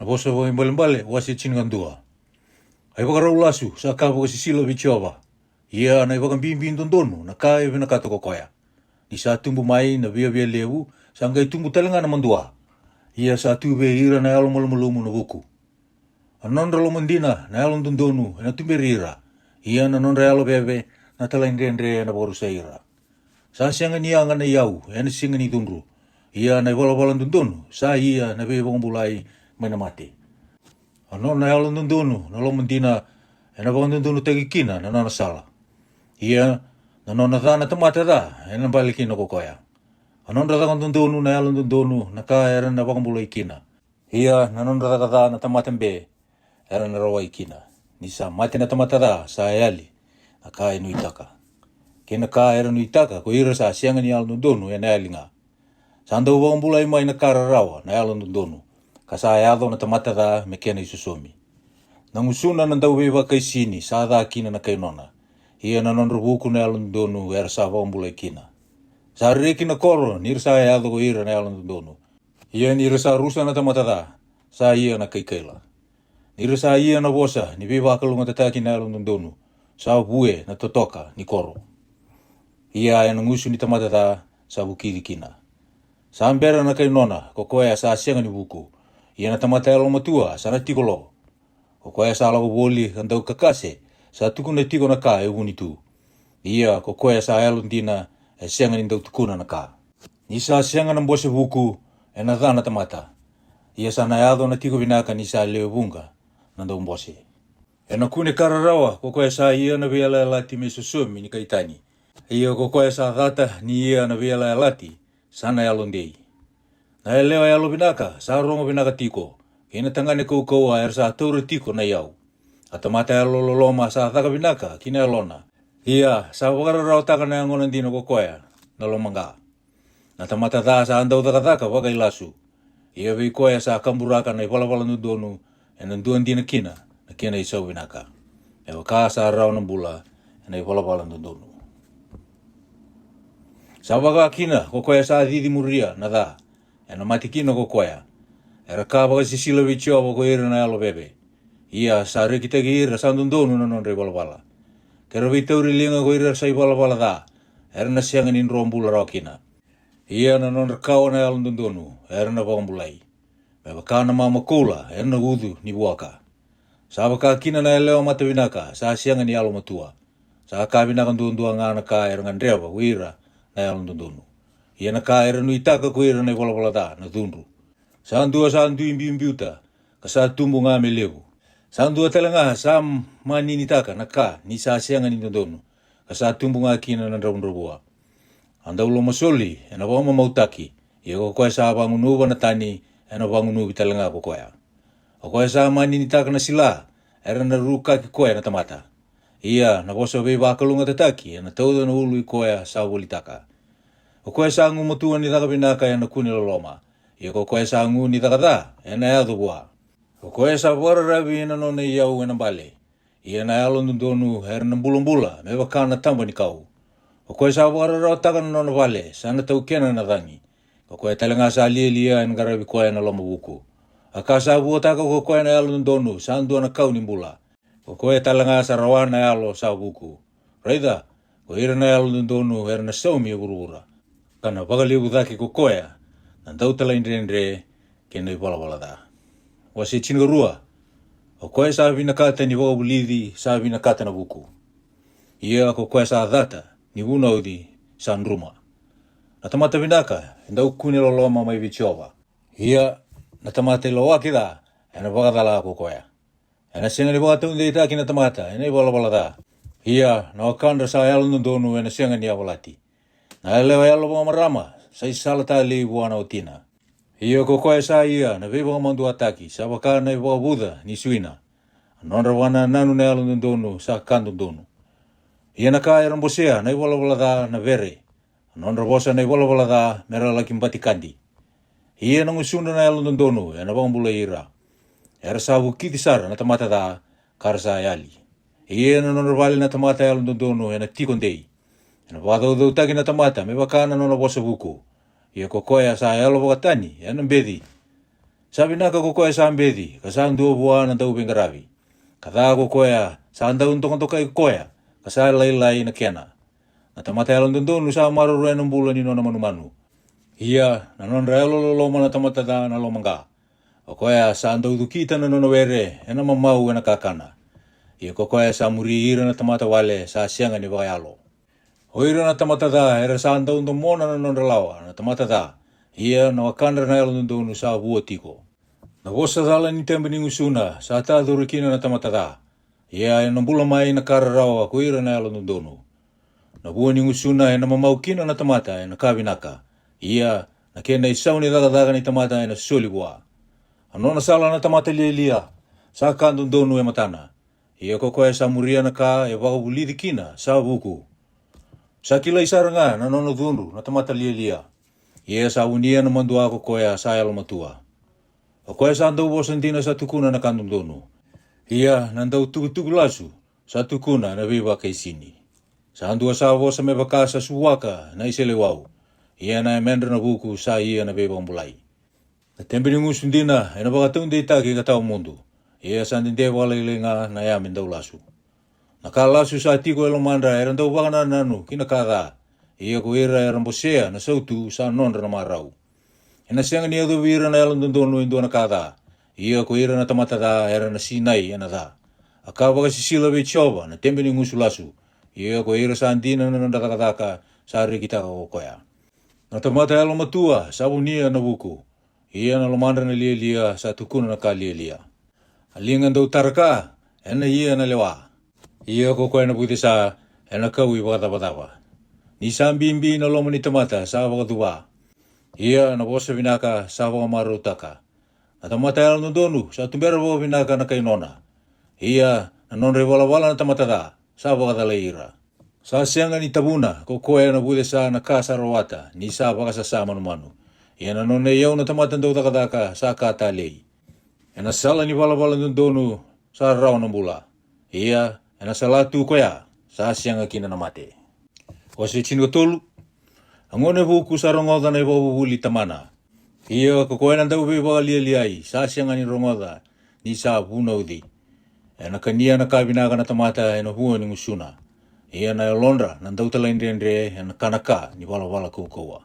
Na bosa vo imbale wasi chinigandua. Ai wakarau lasu sa ka vo sisilo vichova. Ia na iwakan bimbin dondonu na ka na katoko koya. Ni sa tumbu mai na via lewu sa ngai tumbu talenga na mandua. Ia sa tuve ira na alo malumumu na vuku. Anondra lo mandina na alo dondonu na tumberira. Ia na nondra alo bebe na talengendre na boru saira. Sa sianga ni anga na iau na singa ni dundru. Ia na wala dondonu sa ia na bebe bombulai mai na mate. Ano na alo dondonu na lo mandina na dondonu tagikina na nana sala. Ia na nona thana tamata da na balikina kokoya. Anondra da dondonu na alo dondonu na ka era na bombulai kina. Ia na nondra da na tamata be era na rawa ikina. Ni sa mate na tamata da sa eali na ka inu itaka. Kena ka era nu itaka ko ira sa sianga ni alo dondonu na elinga. Sanda uwa umbulai mai na kara rawa na alo dondonu. Kasa ayado na tamata da me kena isusomi. Nangusuna na dawe wa kai sini sa da kina na kai nona. Ia na nondro buku na alo dondonu era sa wa umbulai kina. Sa reki na koro ni sa ayado ko ira na alo dondonu. Ia ni sa rusa na tamata da sa ia na kai kaila. Ni sa ia na bosa ni viva kalunga tataki na alo dondonu. Sa bue na totoka ni koro. Ia na ngusu ni tamata da sa bukiri kina. Sa ambera na kai nona ko koe sa sianga ni buku. Ia na tamata alo matua sa na tikolo. Ko koe sa alo boli andau kakase sa tuku na tiko na ka e uni tu. Ia ko koe sa alo dina e sianga ni ndau tukuna na ka. Ni sa sianga na mbose buku e na dhana tamata. Ia sa na yado na tiko vinaka ni sa leo bunga na ndau mbose. E na kune kararawa ko koe sa ia na viala lati me susumi ni kaitani. Ia ko koe sa dhata ni ia na viala lati sana alo ndei. Na e leo alo vinaka sa rongo vinaka tiko. Ina tangane kou a er sa taure tiko na iau. Atamata alo loloma sa thaka vinaka kina alona. Ia sa wakararao taka na angona ndino ko koe na lomanga. Na tamata dha sa andau thaka wakai lasu. Ia vi koe sa kamburaka na iwala nudonu e na nduan dina kina na kina isau vinaka. E waka sa rao na bula e na iwala nudonu. Sa waka kina ko koe sa didi muria na dha. E na matikina ko koe. Era ka waka sisila vichio ko ira na alo bebe. Ia sa rekitagi ira sa dondonu na nondre wala. Kera vitauri linga ko ira sa wala dha. Era na sianga ni rombula rao kina. Ia na nondre kawa na alo dondonu. Era na wambulai. Me waka na mama kula. Era na udu ni waka. Sa waka kina na eleo mata vinaka. Sa sianga ni alo matua. Sa ka vinaka ndundua ngana ka era ngandrewa wira na alo dondonu. Ia na ka era nu itaka ko ira na wala dha na dundru. Sa andua imbiuta. Ka sa tumbu nga me lewu. Sa andua talanga sa manini taka na ka ni sa sianga ni dondonu. Ka sa tumbu nga kina na ndrabua. Anda ulo masoli e na wama mautaki. Ia ko koe sa wangunuwa na tani e na wangunuwa talanga ko koe. O koe sa manini taka na sila era na ruka ki koe na tamata. Ia na bosa vei wakalunga tataki e na tauda na ulu i koe sa walitaka. O koe sa ngu matua ni taka vinaka e na kuni loloma. Ia ko koe sa ngu ni taka dha e na eado bua. O koe sa wararavi e na nona iau e na bale. Ia na alo dondonu e na mbula me wakana tamba ni kau. O koe sa wararao taka na nona bale sa na tau kena na dhangi. O koe talanga sa lia e na garavi koe na loma buku. A ka sa bua taka ko koe na alo dondonu sa andua na kau ni mbula. O koe talanga sa rawana e alo sa buku. Raida, ko ira na alo dondonu e na saumi e urura. Kana wakaliu dhaki ko koe na dau tala indre kena i wala dha. Wasi chingarua, o koe sa vinakata ni wakabulidhi sa vinakata na buku. Ia ko koe sa dhata ni wunaudi sa nruma. Na tamata vinaka, ndau kuni loloma mai vichova. Ia na tamata ilo waki dha, e na wakadhala ko koe. E na singa ni wakata undi taki na tamata, e na i wala dha. Ia na wakanda sa alo dondonu e na singa ni awalati. Na elewa alo marama, sa isala tali buana o tina. Ia ko koe sa ia na viva mandu ataki, sa waka na iwa buda ni suina. Anondra wana nanu na alo dondonu sa kandu donu. Ia na ka era mbosea na iwala dha na vere. Anondra bosa na iwala dha mera laki mbati kandi. Ia na ngusunda na alo dondonu e na wambula ira. Era sa wukiti sara na tamata dha karsa ayali. Ia na nondra vali na tamata alo dondonu e na tikondei. E na wadau taki na tamata me wakana nona bosa buku. Ia ko koe sa alo wakatani e na mbedi. Sabi naka kokoya sa ambedi, kasaan dua buah na tau pingaravi. Kada kokoya, saan tau untok-untok kay kokoya, kasaan laylay na kena. Natamata yalan dundun, sa maruruen ng bulan nino na manu-manu. Iya, nanon relo lolo na tamata na lomangka. Kokoya saan tau kita na nonowere, ena mamau na kakana. Iya kokoya sa muri ira na tamata wale, sa sianga ni bakayalo. Hoira na tamata da, era saan tau mona na nonrelawa, na tamata da. Iya na wakandra na yalan dundun sa buo tiko. Na vosa dala ni tembe ni usuna, sa ta durikina na tamata da. Iya na bula mai na kararawa, kuira na yalan dundun. Na buo ni usuna, na mamaukina na tamata, na kabinaka. Iya na kena isau ni daga ni tamata, na suli bua. Ano na sala na tamata lilia, sa kandun donu e matana. Iya kokoya sa muria na ka, e waka bulidi kina, sa buku. Sa kila isara nga, na nono dundu, na tamata lilia. Iya sa unia na mandua kokoya sa yalo matua. Kokoya sa andau bosantina sa tukuna na kandun donu. Iya nandau tuku lasu, sa tukuna na viva kay sini. Sa andua sa bosa me baka sa suwaka na iselewau. Iya na emendra na buku sa iya na viva mulai. Na tembe ni ngusundina, ena baka tunde itaki katao mundo. Iya sa ndinde wala ilinga na yamin daw lasu. Nakalasu sa tiko elomandra, eran daw baka na nanu, kinakada. Iya ko ira eran bosea na sautu sa nondra na marau. Ena sianga niya do vira na yalan dundonu indo na kada. Iya ko ira na tamata da era na sinai ena da. Akaba kasi sila bechoba na tembe ni ngusulasu. Iya ko ira sa andina na nandakadaka sa kita kokoya. Na tamata yalan matua sabu niya na buku. Iya na lomandra na lia sa tukuna na ka lia. Alingan daw taraka, ena iya na lewa. Iya kokoya na puti sa ena kawi bata-bata. Ni sambimbi na lomo ni tamata sa wakatuwa. Iya na bosa vinaka sa wakamarutaka. Na tamata yalan dundonu sa tumbera bo vinaka na kainona. Iya na nonre wala-wala na tamata da sa wakatalaira. Sa sianga ni tabuna kokoya na puti sa nakasarawata ni sa wakasasama manu. Iya na nonre yaw na tamata daw takadaka sa katalei. Iya na sala ni wala-wala dundonu sa raw na bula. Iya na salatu koya sa sianga kina na mate. O se chino tolu, angone buku sa rongoda na ibabubuli tamana. Iya kokoya na daw beba liai, sa sianga ni rongoda, ni sa bunaudi. E na kania na kabinaga na tamata e na hua ni ngusuna. Iya na londra, na daw talaindendre, e na kanaka ni wala kukowa.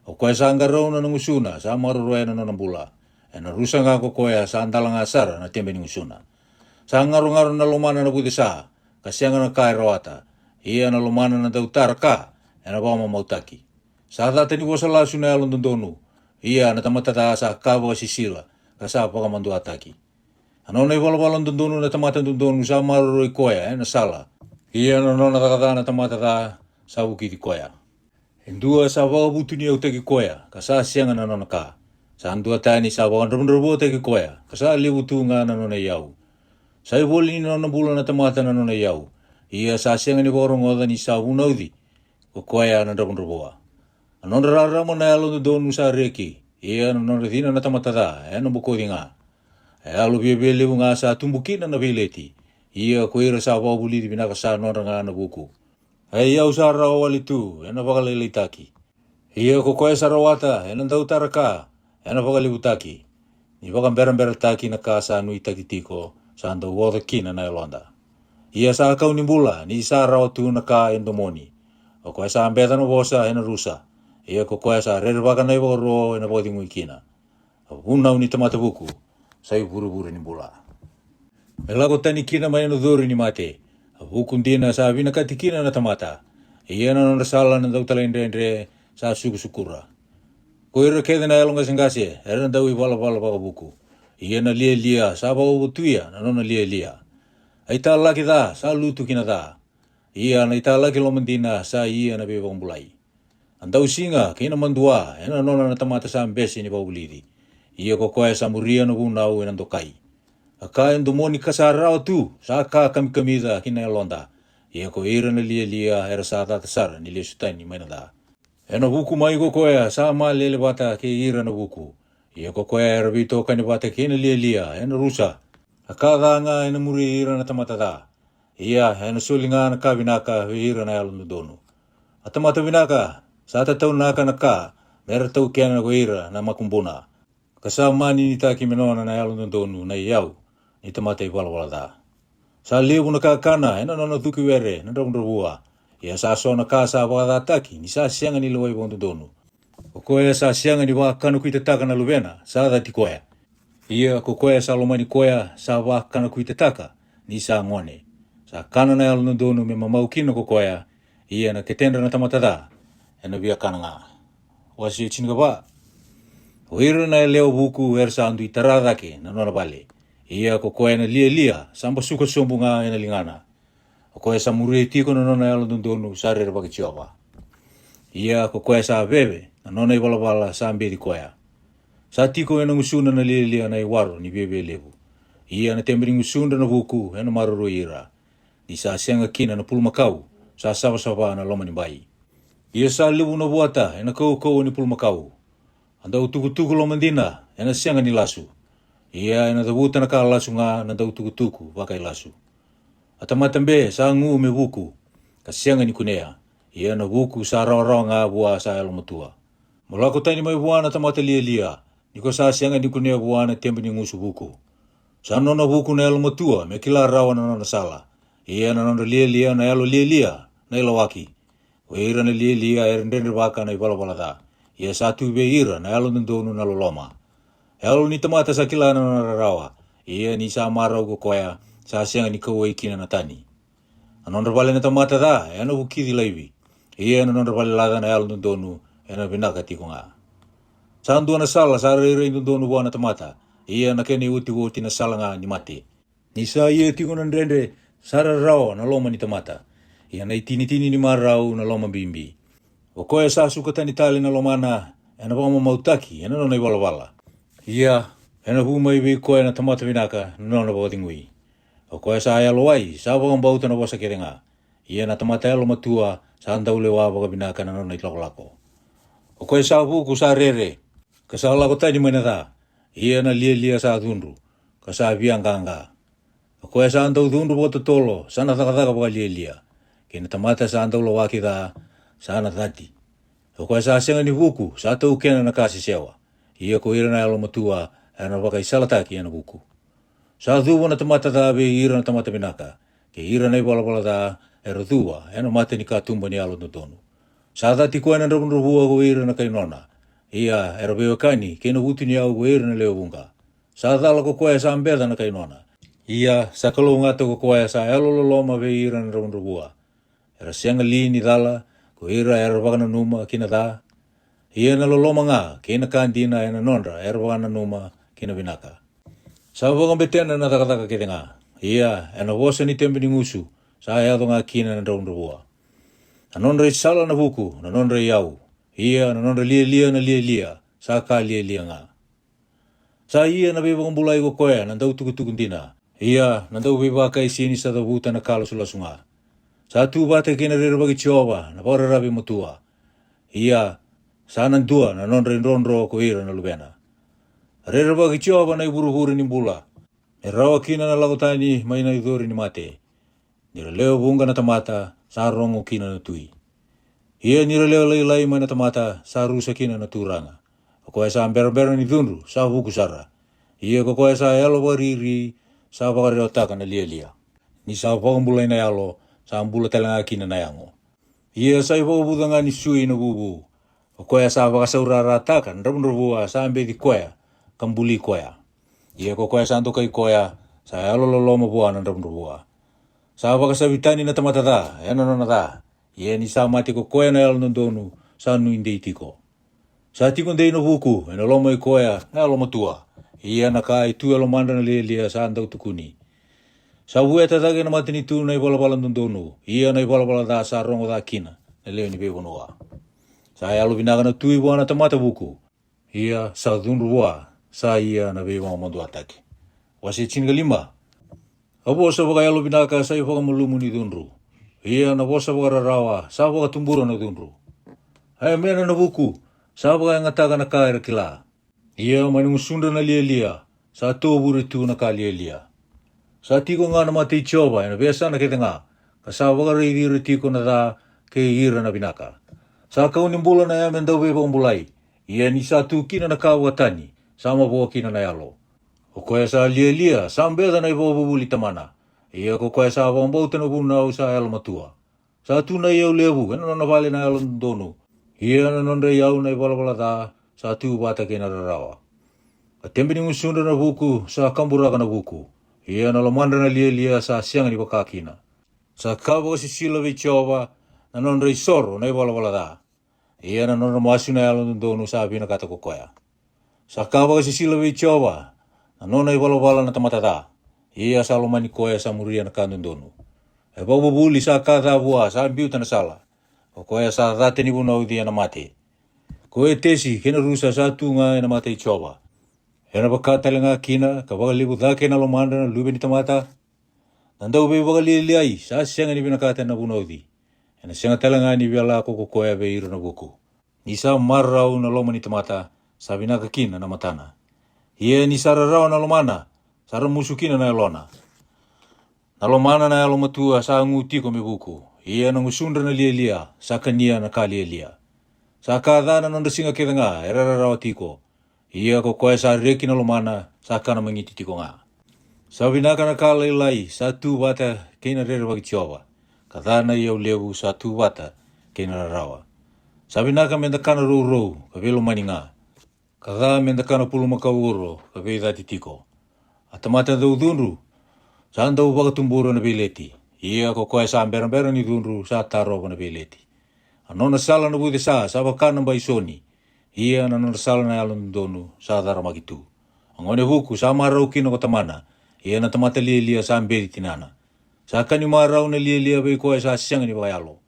O koya sa angarau na ngusuna, sa marurua na nambula. E na rusa nga kokoya sa andalang asara na tembe ni ngusuna. Sa ngaru-ngaru na lomana na budisa, kasianga na kairawata. Iya na lomana na daw taraka, e na bawa mautaki. Sa dati ni bosa lasu na yalan dundonu, iya na tamata da sa kawa sisila, kasa pakamandu ataki. Ano na iwala-walan dundonu na tamata dundonu sa maruroi koya, na sala. Iya na nona takata na tamata da sa bukiti koya. Endua sa bawa butu ni autaki koya, kasa sianga na nona ka. Sa andua tani sa bawa ndarundarbo teki koya, kasa libutu nga na nona yau. Sa iboli ni nona bula na tamata na nona yau. Iya sa sianga ni borong oda ni sa unaudi, kokoya na ndarundarboa. Anon raramo na yalo dundonu sa reki, iya na nona thina na tamata da, na bukodi nga. Alo bibili nga sa tumbukina na bileti. Iya kuira sa wabuli di binaka sa nora nga na buku. Ay yaw sa rawali tu, na pakalilitaki. Iya kokoya sa rawata, na daw taraka, na pakalibutaki. Ni bakang berang-berang taki na ka sa nui takitiko sa anda wada kina na yolanda. Iya sa akaw ni bula, ni sa rawatu na ka endomoni. O koya sa ambeta no bosa, na rusa. Iya kokoya sa rerbaga na iboro, na pwede mo ikina. Unaw ni tamata buku. Sai buru-buru ni bula. Melago tani kina may nuduri ni mate. Hukun din na sabi na katikina na tamata. Iya na nonrasala na daw talendendre sa sukusukura. Kuira keda na elong kasingkasi, na daw iwala-wala baka buku. Iya na lia-lia, sa baka butuya na nona lia-lia. Ay talaki da, sa lutu kina da. Iya na italaki lomandina sa iya na bebang bulay. Andaw singa, kina mandua, na nona na tamata sa ambesi ni baulidi. Iya kokoya sa muria no bunau e nandokai. Aka endomoni kasarao tu, sa ka kami-kamida kina londa. Iya ko ira na lia-lia era sa tatasara ni lesutan ni mainada. Ena buku mai kokoya sa malele bata ke ira na buku. Iya kokoya era bito kanibata kina lia-lia, ena rusa. Aka nga ena muri ira na tamatada. Iya ena sulinga na kabinaka ira na yalon dono. Atamata binaka, sa tataw naka naka, mera tau kena na ira na makumbuna. Kasamani ni taki menona na yalu ndonu na yau ni tamata wala da. Sa lebu na kakana ena no tuki were na ndrobua. Ya sa sona ka sa wala taki ni sa sianga ni loi bondo donu. Kokoya sa sianga ni wa kanu kuita taka na luvena sa da tikoya. Ia kokoya sa lomani koya sa wa kanu kuita taka ni sa ngone. Sa kana na yalu ndonu me mamau kino kokoya ia na ketenda na tamata da ena bia kananga. Wasi chinga ba. Oiro na leo buku sa andu itarada ke na nona bale. Ia kokoya na lia samba suka sombunga ena lingana. Kokoya sa murue tiko na nona yalu ndonu sa rere baki chioba. Ia kokoya sa bebe na nona iwala sa ambedi koya. Sa tiko ena ngusuna na lia na iwaro ni bebe lebu. Ia na temberi ngusunda na buku ena maruru ira. Ni sa sianga kina na pulmakau sa saba na loma ni bai. Ia sa lebu na buata ena kou ni pulmakau. Anda utuku lo mandina, ena sianga ni lasu. Ia ena tabuta na kala lasu nga na utuku wakai lasu. Atamatambe sa ngu me buku, ka sianga ni kunea. Ia na buku sa rawa nga bua sa alomatua. Mulako tani mai buana tamata lia. Niko sa sianga ni kunea buana tembe ni ngusu buku. Sa nona buku na alomatua me kila rawa na nona sala. Ia na nona lia na alo lia na ilawaki. Weira na lia erendende waka na iwala da. Ia satu beira na alo ndonu na loloma. Alo ni tamata sa kila na rawa. Ia ni sa marau kokoya sa sianga ni kawai kina na tani. Anondra bale na tamata da, ena bukidi laivi. Ia na nondra bale laga na alo ndonu ena binaka tiko nga. Sa andua na sala sa rere ndonu buana tamata. Ia na kene uti na sala nga ni mate. Ni sa ia tiko na ndrende sa rawa na loma ni tamata. Ia na itini ni marau na loma bimbi. O koe sa suka tani tali na lomana, ena wama mautaki, ena nona iwala. Ia, ena huma iwi koe na tamata vinaka, nona watingui. O koe sa ayalo wai, sa wakang bauta na wasa kerenga. Ia na tamata alo matua, sa andaule wa waka vinaka na nona itlako. O koe sa buku sa rere, ka sa lako tani mana da. Ia na lia sa dhunru, ka sa vianganga. O koe sa andau dhunru bota tolo, sa na thakataka waka lia. Kena tamata sa andaulo waki da, sana tati. O koe sa senga ni buku, sa tau kena na kasi sewa. Ia ko ira na alo matua, ana waka isalataki ana buku. Sa dhuwa na tamata da be ira na tamata binaka. Ke ira na iwala da, era dhuwa, ena mate ni katumba ni alo ndonu. Sa tati koe na nrabunrabua ko ira na kainona. Ia, era bewa kani, kena hutu ni au ko ira na leo bunga. Sa dhala ko koe sa ambeda na kainona. Ia, sa kalau ngata ko koe sa alo loloma be ira na nrabunrabua. Era sianga li ni dhala, ko ira era wakana numa kina da. Ia na loloma nga, kina kandina ena nondra, era wakana numa kina vinaka. Sa wakang betena na takataka kete nga. Ia, ena wosa ni tembe ni ngusu, sa ayado nga kina na raunrabua. Na nondra isala na buku, na nondra iau. Ia, na nondra lia, sa ka lia nga. Sa ia na beba kumbulai ko koea, na ndau tukutukundina. Ia, na ndau beba kai sini sa dabuta na kala sulasunga. Sa tu bate kena rere bagi chioba, na pora rabi motua. Ia, sa nandua na nondra inrondro ko ira na lubena. Rere bagi chioba na iburu-huri ni mbula. E rawa kina na lagotani mai na idori ni mate. Nira leo bunga na tamata, sa rongo kina na tui. Ia nira leo lai mai na tamata, sa rusa kina na turanga. O koe sa ambera ni dhunru, sa buku sara. Ia ko koe sa elo bariri, sa bakareo taka na lia. Ni sa pakambulai na elo, sa ambula talanga kina na yango. Ia sa iwabuda nga ni sui na bubu. O koea sa wakasaurara taka, nrabunrabua sa ambedi koea, kambuli koea. Ia ko koea sa antokai koea, sa alololoma bua na nrabunrabua. Sa wakasabitani na tamata da, ena nona da. Ia ni sa mati ko koea na alo ndonu, sa nuindei tiko. Sa tiko ndei no buku, ena loma i koea, na loma tua. Ia na kai tu alomanda na lia sa andau tukuni. Sa ue tatake na matini tu na iwala ndonu. Ia na iwala da sa rongo da kina. Na leo ni bewonoa. Sa alo vinaka na tui wana tamata buku. Ia sa dhunrua. Sa ia na bewa mandu atake. Wasi chinga lima. Apo sa waka alo vinaka sa iwaka mulumu ni dhunru. Ia na wosa waka rarawa. Sa waka tumbura na dhunru. Haya mena na buku. Sa waka ngataka na kaira kila. Ia manungusunda na lia. Sa tobure tu na ka lia. Sa tiko nga na mati choba, ena biasa na kete nga. Kasa wakareidiri tiko na da ke ira na binaka. Sa kaunimbula na yamen daw beba umbulai. Ia ni sa tu kina na kawatani. sama po kina na yalo. O koe sa lia sa mbeda na ipo bubuli tamana. Ia ko koe sa wambauta na buna au sa yalo matua. Sa tuna iau levu, ena nona vale na yalo ndonu. Ia na nonre iau na iwala ta sa tu bata kina rarawa. A tembe ni musunda na buku sa kamburaka na buku. Ia na lomandra na lia sa sianga ni wakakina. Sa kabo si sila vichova na nonre isoro na iwala ta. Ia na nona masu na yalo ndonu sa bina kata kokoya. Sa kabo si sila vichova na nona iwala na tamatata. Ia sa lomani koya sa muria na kandundonu. E bubuli sa kata bua sa biuta na sala. O koya sa date ni buna udia na mate. Koe tesi kena rusa sa tunga na mate ichova. Ena bakatale nga kina ka libu dake na lomanda na lube ni tamata. Nandau be liai sa sianga ni binakata na buna udi. Ena sianga talanga ni biala koko koya be iro na buku. Nisa marrau na loma ni tamata sa binaka kina na matana. Ia ni sararau na lomana. Sara musukina na elona. Na lomana na elo matua sa nguti ko me buku. Ia na ngusundra na lia sa kania na ka lia. Sa kadana nonda singa keda nga erararau tiko. Ia ko koe sa reki na lomana sa kana mangiti tiko nga. Sa binaka na ka lai sa tu bata keina rere waki tiowa. Kadana iau lewu sa tu bata keina rarawa. Sa binaka menda kana rou ka velo mani nga. Kada menda kana pulu makauro ka veda titiko. Atamata dau dunru, sa andau wakatumburo na bileti. Ia ko koe sa ambera ni dunru sa taro na bileti. Anona sala na bude sa bakana ba isoni. Ia na nona sala na alon donu sa dara magitu. Angone buku sa marau kino ko tamana. Ia na tamata lia sa amberi tinana. Sa kani marau na lia bei koe sa sianga ni bayalo.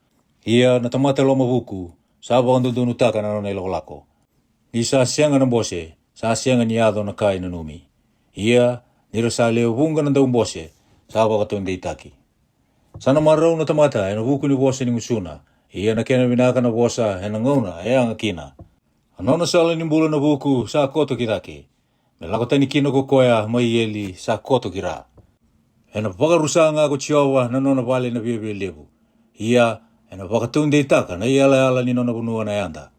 Ia na tamata loma buku sa bakandu donu taka na nona iloko. Isa sianga na bose sa sianga ni ado na kai na numi. Ia nira sa leo bunga na daun bose sa bakatun deitaki. Sana marau na tamata ena buku ni bose ni musuna. Ia na kena binaka na bosa ena ngauna ea nga kina. Anona sala ni mbula na buku sa koto kirake. Me lakotani kino ko koya mai eli sa koto kira. Ena bakarusa nga ko chiawa na nona vale na bebe levu. Ia ena bakatun deitaka na iala ni nona bunua na yanda.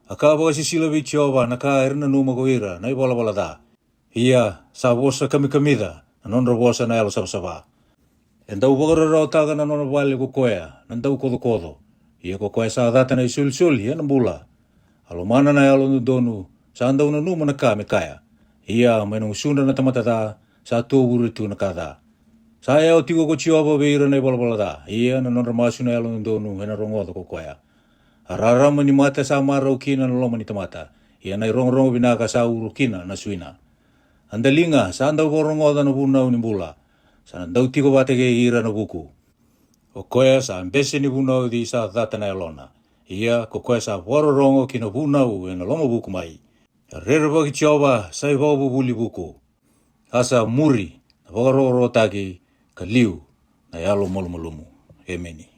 Aka baka sisila vi chiawa na ka erna numa ko ira na iwala da. Ia sa bosa kamida na nona bosa na yalo sabasaba. Endau bakararau taka na nona vale ko koya na ndau kodo. Ia ko koe sa data na isul ia na mbula. Alomana na yalo donu sa andau na numa na ka me kaya. Ia may nung sunda na tamatata sa tuburitu na kada. Sa yao tiko ko chiwaba beira na ibalabala da. Ia na nonramasu na yalo donu hena rongodo ko koya. Ararama ni mata sa marau kina na loma ni tamata. Ia na irongo binaka sa uru kina na suina. Andalinga sa andau ko rongodo na bunau ni mbula. Sa andau tiko bate ke ira na buku. O koe sa ambese ni bunau di sa data na elona. Ia ko koe sa wararongo kina bunau e na loma buku mai. Rere waki tioba sa i wau bubuli buku. Asa muri na wakaroro taki ka liu na yalo molumu. Emeni.